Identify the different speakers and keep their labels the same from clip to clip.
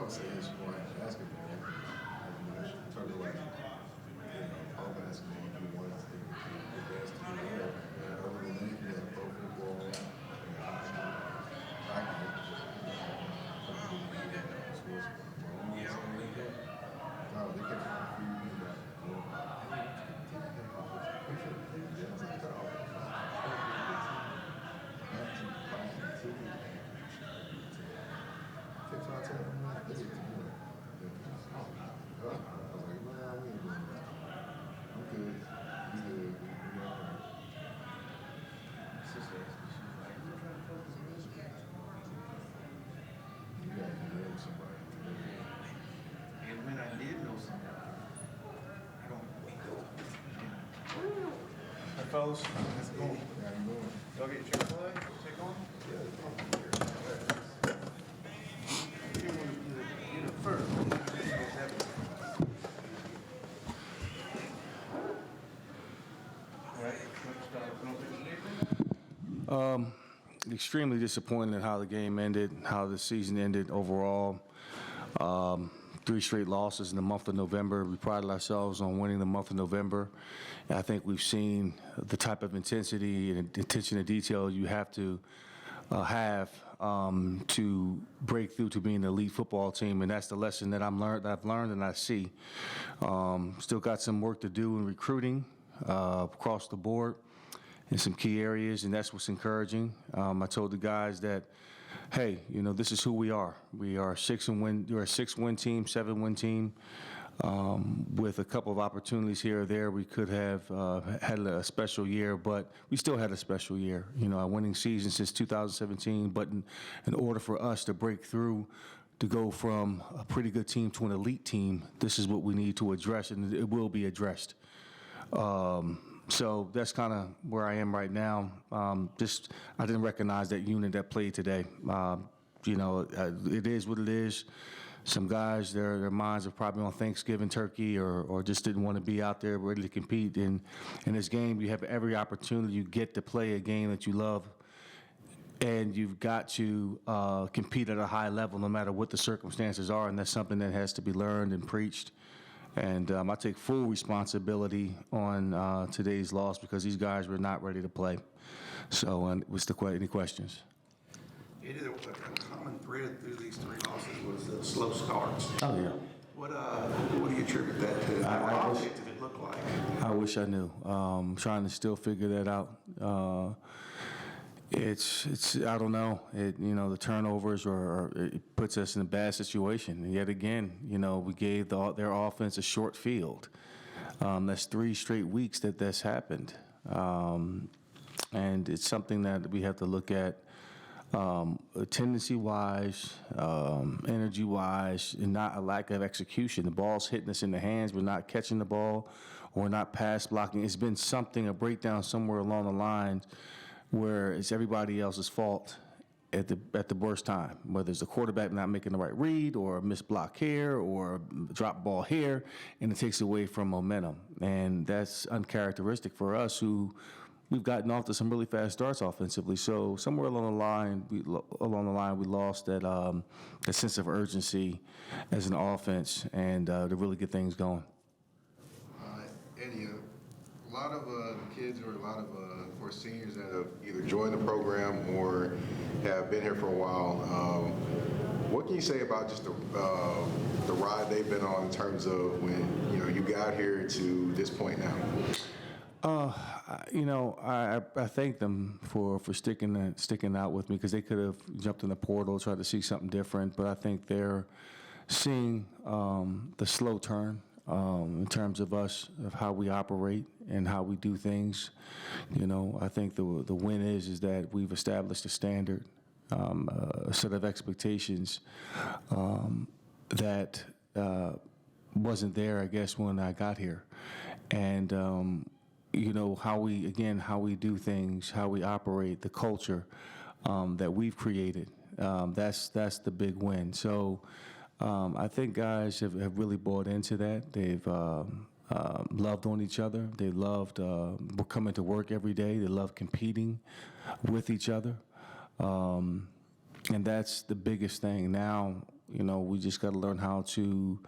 Speaker 1: would say it's more like basketball. In terms of like, all basketball, you want to take the best to the world. Other than that, you have pro football, hockey, sports. No, they can't find you that. Kept trying to tell them, man, this is the one. I was like, man, we ain't doing that. I'm good. We good. We all right. You got to know somebody.
Speaker 2: And when I did know somebody, I don't wake up. Hey, fellas, let's go.
Speaker 1: How you doing?
Speaker 2: Y'all get your play? Take on? You're the first.
Speaker 3: Extremely disappointed in how the game ended, how the season ended overall. 3 straight losses in the month of November. We prided ourselves on winning the month of November. And I think we've seen the type of intensity and attention to detail you have to have to break through to being an elite football team, and that's the lesson that I've learned and I see. Still got some work to do in recruiting across the board in some key areas, and that's what's encouraging. I told the guys that, hey, this is who we are. We are a 6-win team, 7-win team. With a couple of opportunities here or there, we could have had a special year, but we still had a special year. A winning season since 2017, but in order for us to break through, to go from a pretty good team to an elite team, this is what we need to address, and it will be addressed. So that's kind of where I am right now. I didn't recognize that unit that played today. It is what it is. Some guys, their minds are probably on Thanksgiving turkey or just didn't want to be out there ready to compete. In this game, you have every opportunity. You get to play a game that you love, and you've got to compete at a high level no matter what the circumstances are, and that's something that has to be learned and preached. And I take full responsibility on today's loss because these guys were not ready to play. So, any questions?
Speaker 2: A common thread through these 3 losses was the slow starts.
Speaker 3: Oh, yeah.
Speaker 2: What do you attribute that to? What object did it look like?
Speaker 3: I wish I knew. Trying to still figure that out. It's I don't know. The turnovers it puts us in a bad situation. And yet again, we gave their offense a short field. That's 3 straight weeks that's happened. And it's something that we have to look at tendency-wise, energy-wise, and not a lack of execution. The ball's hitting us in the hands. We're not catching the ball. Or not pass blocking. It's been a breakdown somewhere along the line where it's everybody else's fault at the worst time, whether it's the quarterback not making the right read or a missed block here or a drop ball here, and it takes away from momentum. And that's uncharacteristic for us who we've gotten off to some really fast starts offensively. So somewhere along the line, we lost that sense of urgency as an offense and to really get things going.
Speaker 1: Eddie, a lot of kids or or seniors that have either joined the program or have been here for a while, what can you say about just the ride they've been on in terms of when you got here to this point now?
Speaker 3: I thank them for sticking out with me because they could have jumped in the portal, tried to see something different, but I think they're seeing the slow turn in terms of us, of how we operate and how we do things. I think the win is that we've established a standard, a set of expectations that wasn't there, I guess, when I got here. And how we do things, how we operate, the culture that we've created. That's the big win. So I think guys have really bought into that. They've loved on each other. They loved coming to work every day. They love competing with each other. And that's the biggest thing. Now You know, we just got to learn how to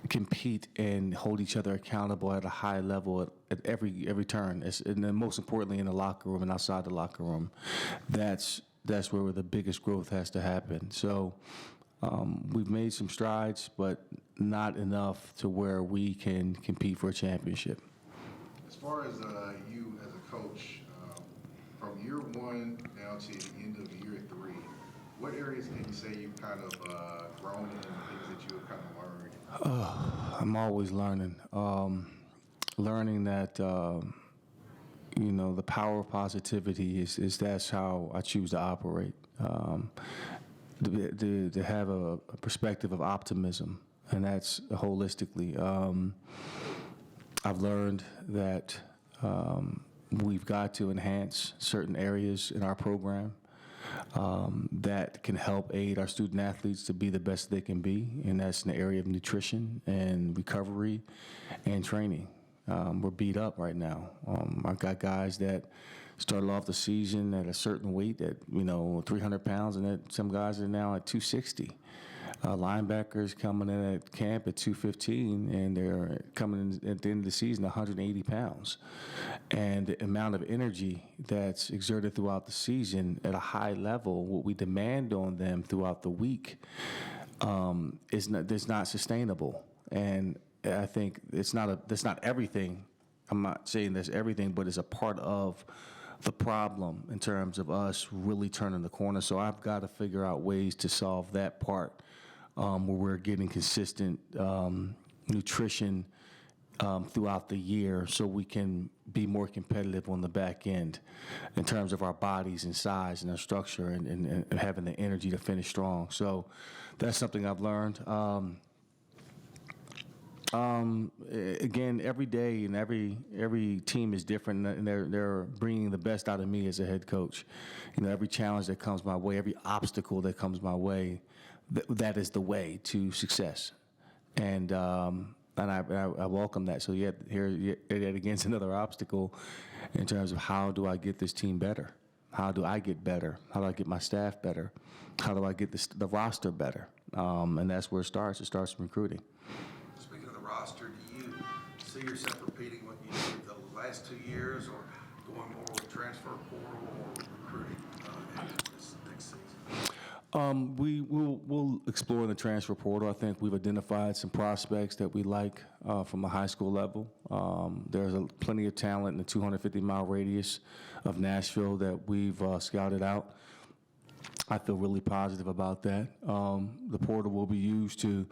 Speaker 3: compete and hold each other accountable at a high level at every turn. And then most importantly, in the locker room and outside the locker room, that's where the biggest growth has to happen. So we've made some strides, but not enough to where we can compete for a championship.
Speaker 1: As far as you as a coach, from year one now to the end of year three, what areas can you say you've kind of grown in, things that you have kind of learned?
Speaker 3: I'm always learning. Learning that, you know, the power of positivity is that's how I choose to operate. To have a perspective of optimism, and that's holistically. I've learned that we've got to enhance certain areas in our program that can help aid our student athletes to be the best they can be, and that's in the area of nutrition and recovery and training. We're beat up right now. I've got guys that started off the season at a certain weight at 300 pounds, and that some guys are now at 260. Linebackers coming in at camp at 215, and they're coming in at the end of the season 180 pounds. And the amount of energy that's exerted throughout the season at a high level, what we demand on them throughout the week, is not sustainable. And I think that's not everything. I'm not saying that's everything, but it's a part of the problem in terms of us really turning the corner. So I've got to figure out ways to solve that part where we're getting consistent nutrition throughout the year so we can be more competitive on the back end in terms of our bodies and size and our structure and having the energy to finish strong. So that's something I've learned. Again, every day and every team is different, and they're bringing the best out of me as a head coach. You know, every challenge that comes my way, every obstacle that comes my way, that is the way to success, and I welcome that. So yet against another obstacle, in terms of how do I get this team better? How do I get better? How do I get my staff better? How do I get the roster better? And that's where it starts. It starts from recruiting.
Speaker 4: Speaking of the roster, do you see yourself repeating what you did the last 2 years, or going more with transfer portal or recruiting into this next season?
Speaker 3: We'll explore the transfer portal. I think we've identified some prospects that we like from a high school level. There's plenty of talent in the 250-mile radius of Nashville that we've scouted out. I feel really positive about that. The portal will be used to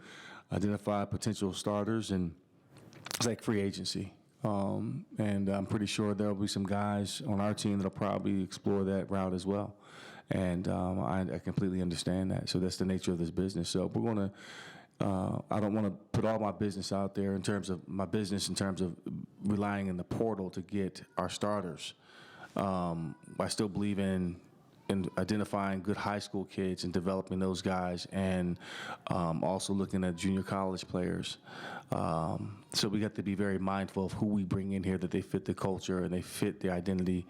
Speaker 3: identify potential starters, and it's like free agency. And I'm pretty sure there'll be some guys on our team that'll probably explore that route as well. And I completely understand that. So that's the nature of this business. So we're going to, I don't want to put all my business out there in terms of relying on the portal to get our starters. I still believe in identifying good high school kids and developing those guys, and also looking at junior college players. So we have to be very mindful of who we bring in here, that they fit the culture and they fit the identity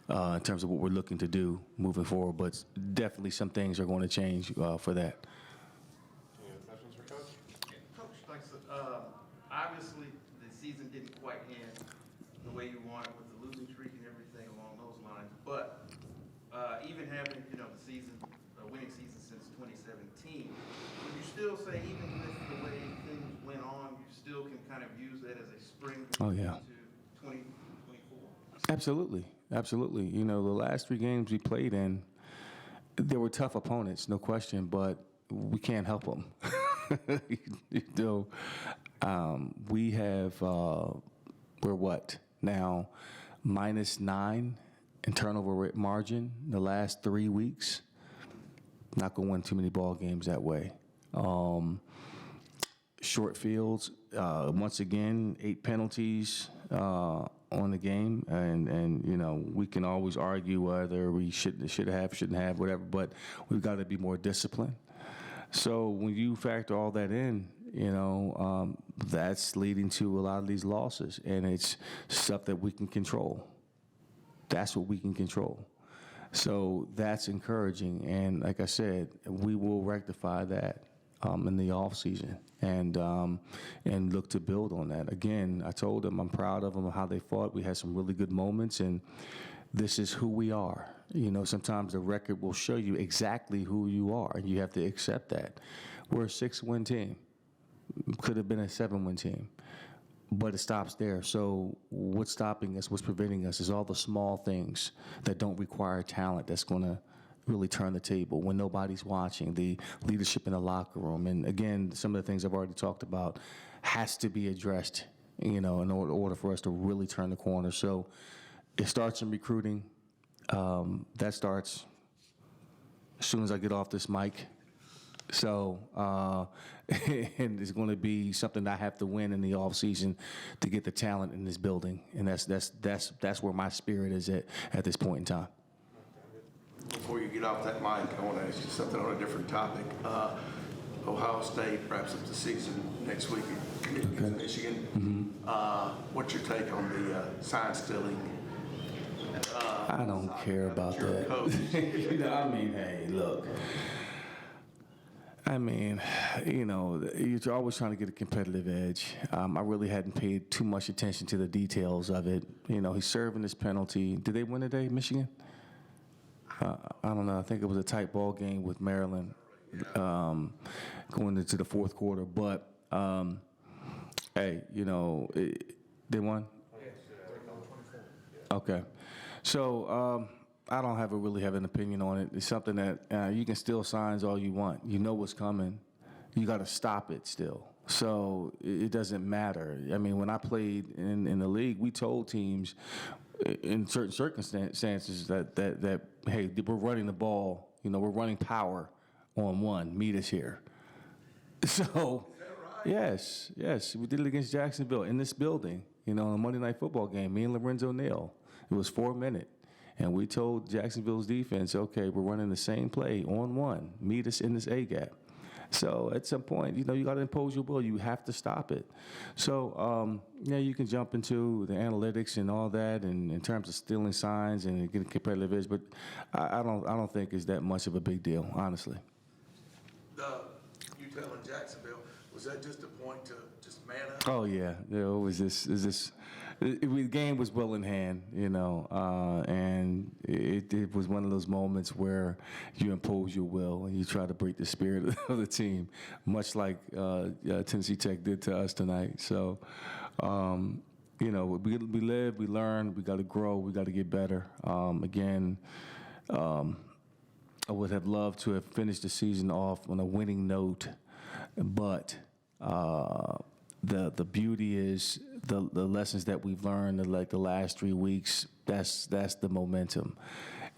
Speaker 3: in terms of what we're looking to do moving forward. But definitely some things are going to change for that.
Speaker 5: Any other questions for Coach?
Speaker 2: Coach, thanks. Obviously, the season didn't quite end the way you wanted with the losing streak and everything along those lines. But even having, the winning season since 2017, would you still say, even with the way things went on, you still can kind of use that as a spring into 2024?
Speaker 3: Absolutely. You know, the last 3 games we played in, there were tough opponents, no question, but we can't help them. We have, we're what now, -9 in turnover margin the last 3 weeks. Not going to win too many ball games that way. Short fields, once again, 8 penalties on the game, and we can always argue whether we should have, shouldn't have, whatever, but we've got to be more disciplined. So when you factor all that in, that's leading to a lot of these losses, and it's stuff that we can control. That's what we can control. So that's encouraging, and like I said, we will rectify that in the offseason and look to build on that. Again, I told them I'm proud of them, how they fought. We had some really good moments, and this is who we are. You know, sometimes the record will show you exactly who you are, and you have to accept that. We're a 6-win team. Could have been a 7-win team. But it stops there. So what's stopping us, what's preventing us is all the small things that don't require talent that's going to really turn the table when nobody's watching, the leadership in the locker room. And again, some of the things I've already talked about has to be addressed, you know, in order for us to really turn the corner. So it starts in recruiting. That starts as soon as I get off this mic. So, and it's going to be something I have to win in the offseason to get the talent in this building, and that's where my spirit is at this point in time.
Speaker 4: Before you get off that mic, I want to ask you something on a different topic. Ohio State wraps up the season next week against Michigan. What's your take on the sign stealing?
Speaker 3: I don't care about
Speaker 4: Your
Speaker 3: that.
Speaker 4: coach.
Speaker 3: You know, I mean, hey, look. I mean, you know, you're always trying to get a competitive edge. I really hadn't paid too much attention to the details of it. You know, he's serving his penalty. Did they win today, Michigan? I don't know. I think it was a tight ball game with Maryland going into the fourth quarter. But, hey, you know, they won? Okay. So, I don't really have an opinion on it. It's something that you can steal signs all you want. You know what's coming. You got to stop it still. So it doesn't matter. I mean, when I played in the league, we told teams in certain circumstances that hey, we're running the ball. You know, we're running power on one. Meet us here. So, yes, we did it against Jacksonville in this building. You know, in a Monday Night Football game, me and Lorenzo Neal. It was 4 minutes. And we told Jacksonville's defense, okay, we're running the same play on one. Meet us in this A-gap. So at some point, you know, you got to impose your will. You have to stop it. So, yeah, you can jump into the analytics and all that, and in terms of stealing signs and getting competitive edge, but I don't think it's that much of a big deal, honestly.
Speaker 4: You telling Jacksonville, was that just a point to just man up?
Speaker 3: Oh yeah, it was this. The game was well in hand, you know, and it was one of those moments where you impose your will and you try to break the spirit of the team, much like Tennessee Tech did to us tonight. So, you know, we live, we learn, we got to grow, we got to get better. Again, I would have loved to have finished the season off on a winning note, but the beauty is the lessons that we've learned in like the last 3 weeks. That's the momentum,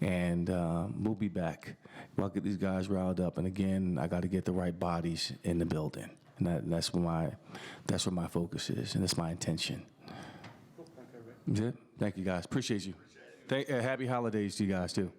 Speaker 3: and we'll be back. I'll get these guys riled up, and again, I got to get the right bodies in the building, and that's where my focus is, and that's my intention. That's it. Thank you guys. Appreciate you. Happy holidays to you guys too.